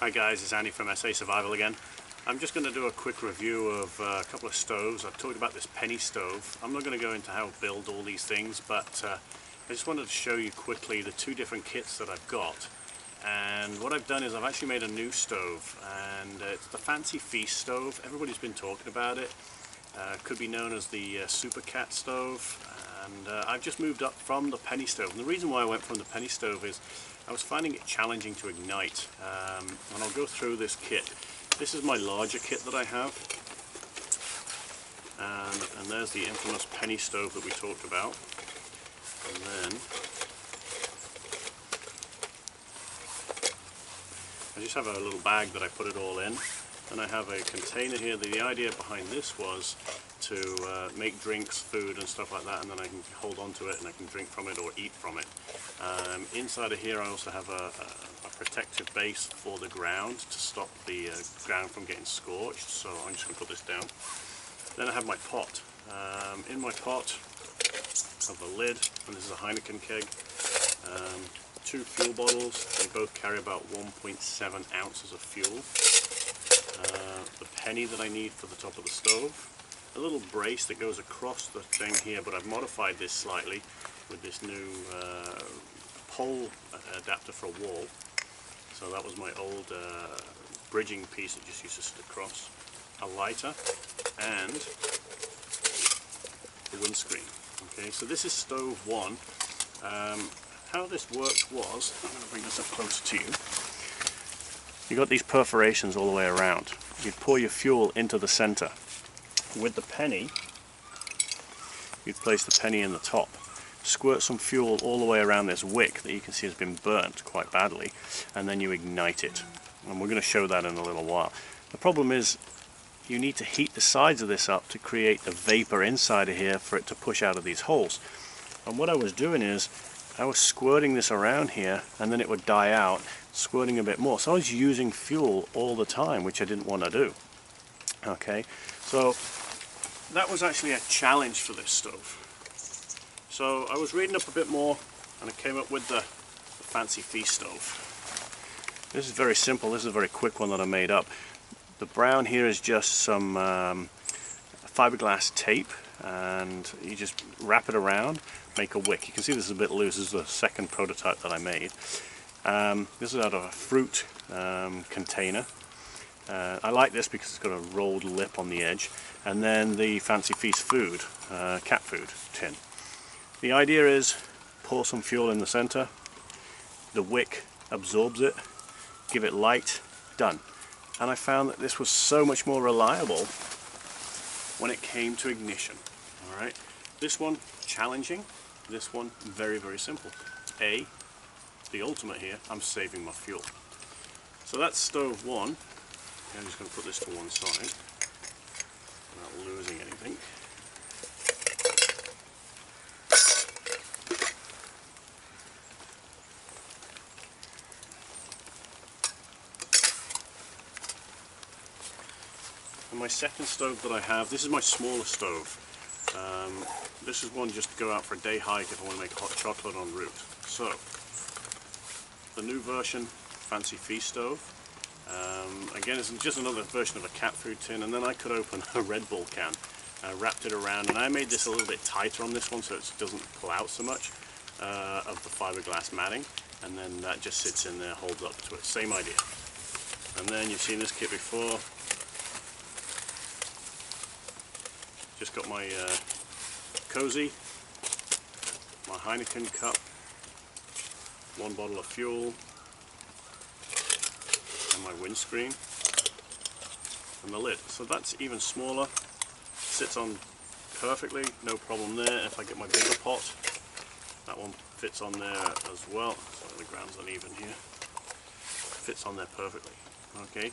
Hi guys, it's Andy from SA Survival again. I'm just going to do a quick review of a couple of stoves. I've talked about this penny stove. I'm not going to go into how to build all these things, but I just wanted to show you quickly the two different kits that I've got. And what I've done is I've actually made a new stove, and it's the Fancy Feast stove. Everybody's been talking about it. Could be known as the Super Cat stove, and I've just moved up from the penny stove. And the reason why I went from the penny stove is I was finding it challenging to ignite, and I'll go through this kit. This is my larger kit that I have, and there's the infamous penny stove that we talked about. And then I just have a little bag that I put it all in. And I have a container here. The idea behind this was to make drinks, food and stuff like that, and then I can hold on to it and I can drink from it or eat from it. Inside of here I also have a protective base for the ground to stop the ground from getting scorched, so I'm just going to put this down. Then I have my pot. In my pot I have a lid, and this is a Heineken keg. Two fuel bottles, they both carry about 1.7 ounces of fuel. The penny that I need for the top of the stove, a little brace that goes across the thing here, but I've modified this slightly with this new pole adapter for a wall. So that was my old bridging piece that just used to sit across. A lighter and the windscreen. Okay, so this is stove one. How this worked was, I'm going to bring this up closer to you. You got these perforations all the way around. You pour your fuel into the center. With the penny, you'd place the penny in the top. Squirt some fuel all the way around this wick that you can see has been burnt quite badly, and then you ignite it. And we're going to show that in a little while. The problem is you need to heat the sides of this up to create the vapor inside of here for it to push out of these holes. And what I was doing is I was squirting this around here, and then it would die out, squirting a bit more. So I was using fuel all the time, which I didn't want to do. Okay, so that was actually a challenge for this stove. So I was reading up a bit more, and I came up with the Fancy Feast stove. This is very simple. This is a very quick one that I made up. The brown here is just some fiberglass tape, and you just wrap it around, make a wick. You can see this is a bit loose. This is the second prototype that I made. This is out of a fruit container. I like this because it's got a rolled lip on the edge. And then the Fancy Feast food, cat food tin. The idea is pour some fuel in the center, the wick absorbs it, give it light, done. And I found that this was so much more reliable when it came to ignition. Alright, this one challenging, this one very, very simple. The ultimate here, I'm saving my fuel. So that's stove one. I'm just going to put this to one side without losing anything. And my second stove that I have, this is my smaller stove. This is one just to go out for a day hike if I want to make hot chocolate en route. So, the new version, Fancy Feast stove. Again, it's just another version of a cat food tin, and then I could open a Red Bull can. Wrapped it around, and I made this a little bit tighter on this one so it doesn't pull out so much of the fiberglass matting, and then that just sits in there, holds up to it. Same idea. And then you've seen this kit before. Just got my cozy, my Heineken cup, one bottle of fuel, and my windscreen, and the lid. So that's even smaller, sits on perfectly, no problem there. If I get my bigger pot, that one fits on there as well. Sorry, the ground's uneven here. Fits on there perfectly. Okay,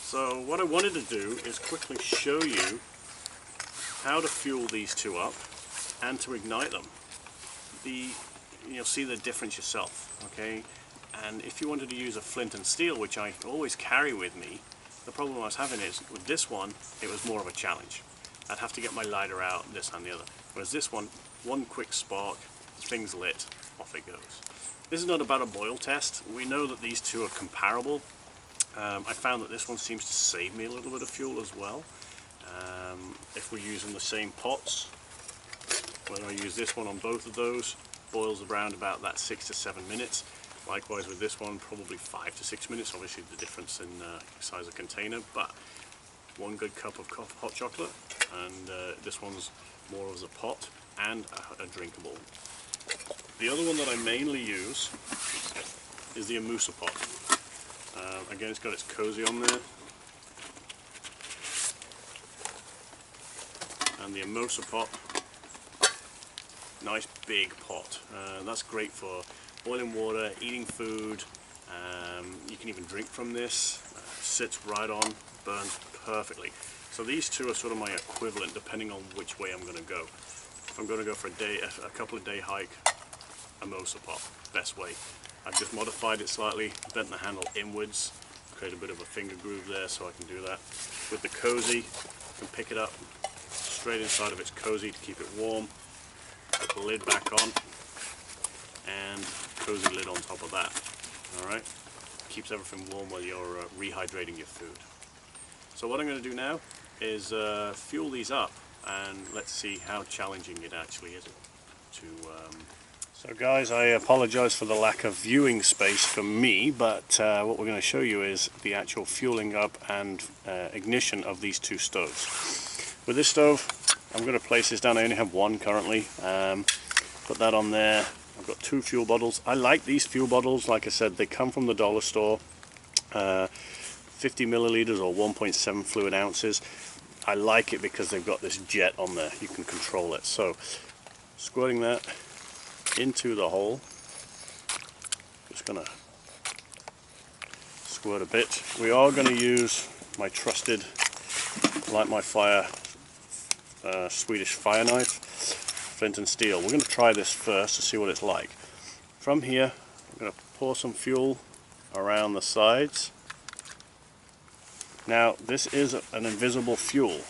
so what I wanted to do is quickly show you how to fuel these two up and to ignite them. You'll see the difference yourself, okay? And if you wanted to use a flint and steel, which I always carry with me, the problem I was having is with this one, it was more of a challenge. I'd have to get my lighter out, this and the other. Whereas this one quick spark, thing's lit, off it goes. This is not about a boil test. We know that these two are comparable. I found that this one seems to save me a little bit of fuel as well. If we're using the same pots, when I use this one on both of those, boils around about that 6 to 7 minutes. Likewise with this one, probably 5 to 6 minutes, obviously the difference in size of container, but 1 good cup of hot chocolate, and this one's more as a pot and a drinkable. The other one that I mainly use is the Amusa pot. Again, it's got its cozy on there, and the Amusa pot, nice big pot. That's great for boiling water, eating food. You can even drink from this. Sits right on, burns perfectly. So these two are sort of my equivalent depending on which way I'm going to go. If I'm going to go for a couple of day hike, Amusa pot, best way. I've just modified it slightly, bent the handle inwards, create a bit of a finger groove there so I can do that. With the cozy, you can pick it up straight inside of its cozy to keep it warm. Put the lid back on, and cozy lid on top of that. Alright, keeps everything warm while you're rehydrating your food. So what I'm going to do now is fuel these up, and let's see how challenging it actually is to So guys, I apologize for the lack of viewing space for me, but what we're going to show you is the actual fueling up and ignition of these two stoves. With this stove, I'm going to place this down. I only have one currently. Put that on there. I've got 2 fuel bottles. I like these fuel bottles. Like I said, they come from the dollar store. 50 milliliters or 1.7 fluid ounces. I like it because they've got this jet on there. You can control it. So, squirting that into the hole. Just gonna squirt a bit. We are going to use my trusted Light My Fire Swedish fire knife, flint and steel. We're going to try this first to see what it's like. From here, I'm going to pour some fuel around the sides. Now, this is an invisible fuel,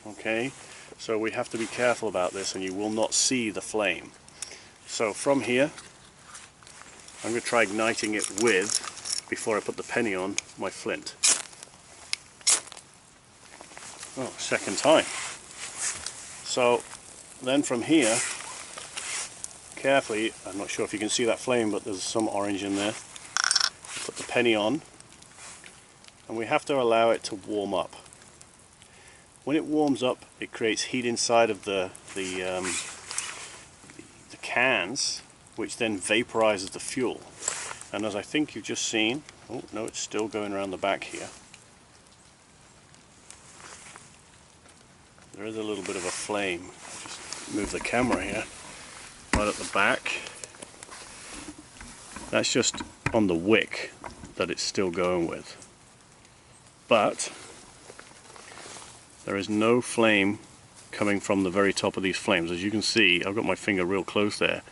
okay? So we have to be careful about this, and you will not see the flame. So from here, I'm going to try igniting it with, before I put the penny on, my flint. Oh, second time. So then from here, carefully, I'm not sure if you can see that flame, but there's some orange in there. Put the penny on, and we have to allow it to warm up. When it warms up, it creates heat inside of the cans, which then vaporizes the fuel. And as I think you've just seen, oh no, it's still going around the back here. There is a little bit of a flame. I'll just move the camera here. Right at the back. That's just on the wick that it's still going with. But there is no flame coming from the very top of these flames. As you can see, I've got my finger real close there.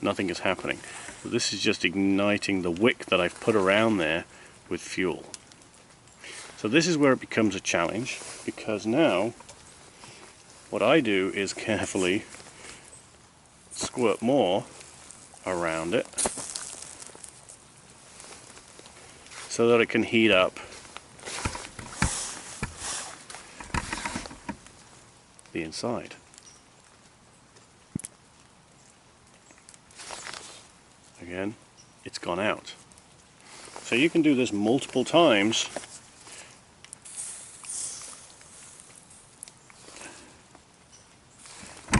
Nothing is happening. So this is just igniting the wick that I've put around there with fuel. So this is where it becomes a challenge, because now what I do is carefully squirt more around it so that it can heat up the inside. Again, it's gone out. So you can do this multiple times.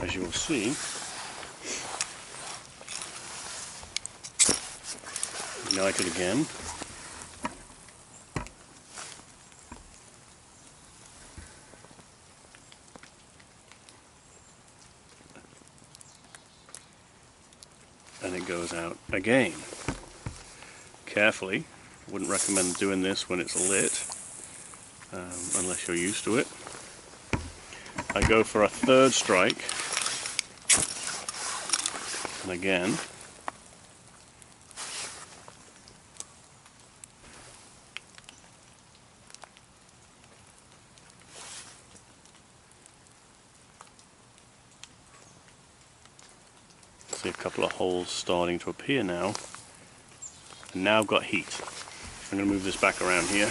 As you will see, ignite it again. And it goes out again. Carefully, wouldn't recommend doing this when it's lit, unless you're used to it. I go for a third strike, and again, see a couple of holes starting to appear now, and now I've got heat. I'm going to move this back around here.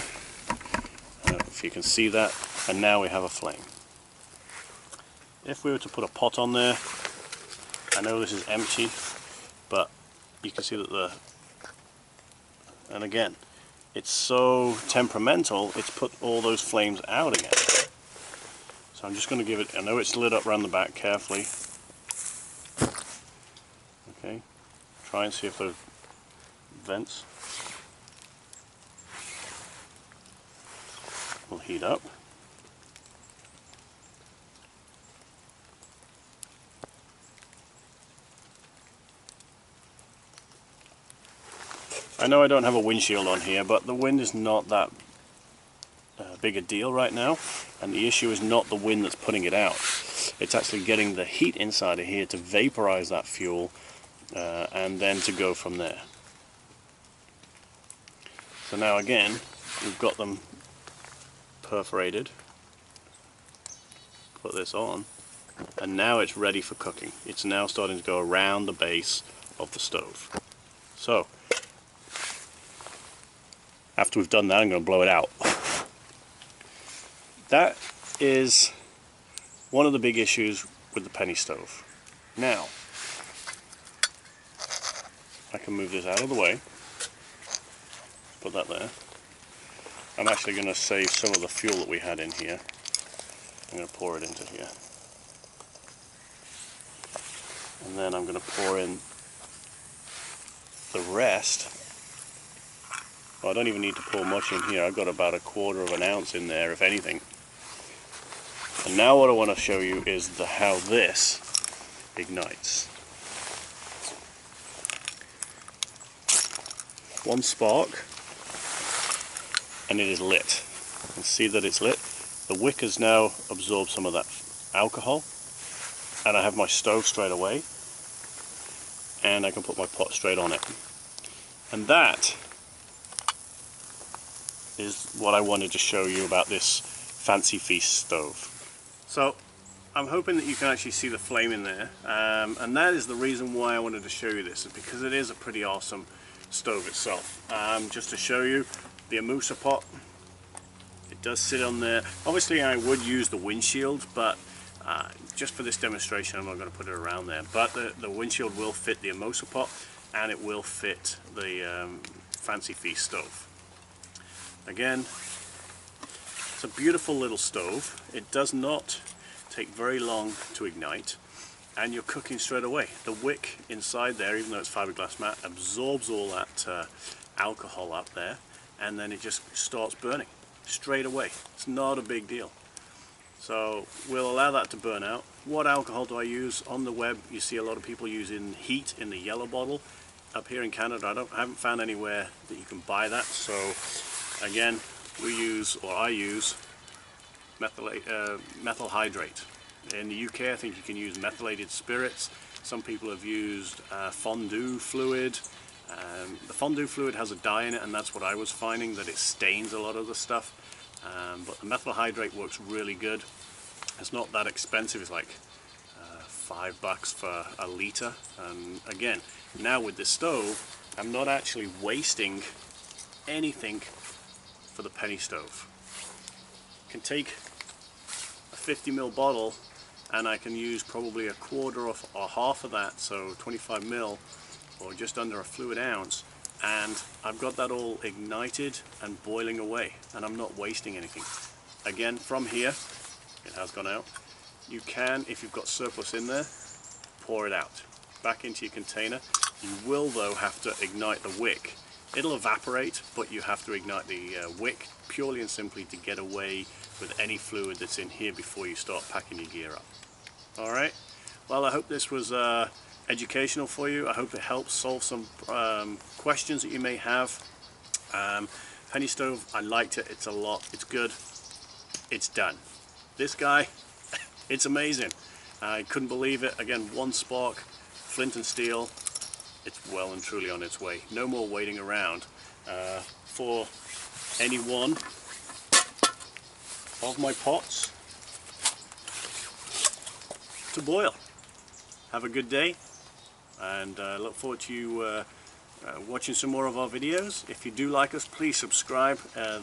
know if you can see that, and now we have a flame. If we were to put a pot on there, I know this is empty, but you can see that and again, it's so temperamental, it's put all those flames out again. So I'm just going to give it, I know it's lit up around the back carefully. Okay, try and see if those vents will heat up. I know I don't have a windshield on here, but the wind is not that big a deal right now, and the issue is not the wind that's putting it out. It's actually getting the heat inside of here to vaporize that fuel and then to go from there. So now again, we've got them perforated. Put this on, and now it's ready for cooking. It's now starting to go around the base of the stove. So after we've done that, I'm going to blow it out. That is one of the big issues with the penny stove. Now, I can move this out of the way, put that there. I'm actually going to save some of the fuel that we had in here. I'm going to pour it into here. And then I'm going to pour in the rest. Well, I don't even need to pour much in here. I've got about 1/4 of an ounce in there, if anything. And now what I want to show you is how this ignites. One spark, and it is lit. You can see that it's lit. The wick has now absorbed some of that alcohol, and I have my stove straight away, and I can put my pot straight on it. And that is what I wanted to show you about this Fancy Feast stove. So I'm hoping that you can actually see the flame in there, and that is the reason why I wanted to show you this, is because it is a pretty awesome stove itself. Just to show you the Amusa pot, it does sit on there. Obviously I would use the windshield, but just for this demonstration I'm not going to put it around there. But the windshield will fit the Amusa pot, and it will fit the Fancy Feast stove. Again, it's a beautiful little stove. It does not take very long to ignite, and you're cooking straight away. The wick inside there, even though it's fiberglass mat, absorbs all that alcohol up there, and then it just starts burning straight away. It's not a big deal. So we'll allow that to burn out. What alcohol do I use? On the web you see a lot of people using Heat in the yellow bottle. Up here in Canada I haven't found anywhere that you can buy that, so again, I use methyl hydrate. In the UK, I think you can use methylated spirits. Some people have used fondue fluid. The fondue fluid has a dye in it, and that's what I was finding, that it stains a lot of the stuff. But the methyl hydrate works really good. It's not that expensive. It's like $5 for a litre. And again, now with this stove, I'm not actually wasting anything for the penny stove. I can take a 50ml bottle, and I can use probably 1/4 or half of that, so 25ml, or just under a fluid ounce, and I've got that all ignited and boiling away, and I'm not wasting anything. Again, from here, it has gone out. You can, if you've got surplus in there, pour it out back into your container. You will though have to ignite the wick. It'll evaporate, but you have to ignite the wick purely and simply to get away with any fluid that's in here before you start packing your gear up. Alright, well, I hope this was educational for you. I hope it helps solve some questions that you may have. Penny stove, I liked it. It's it's good. It's done. This guy, it's amazing. I couldn't believe it. Again, one spark, flint and steel. It's well and truly on its way. No more waiting around for any one of my pots to boil. Have a good day, and look forward to you watching some more of our videos. If you do like us, please subscribe,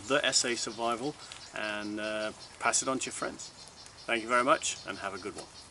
The SA Survival, and pass it on to your friends. Thank you very much and have a good one.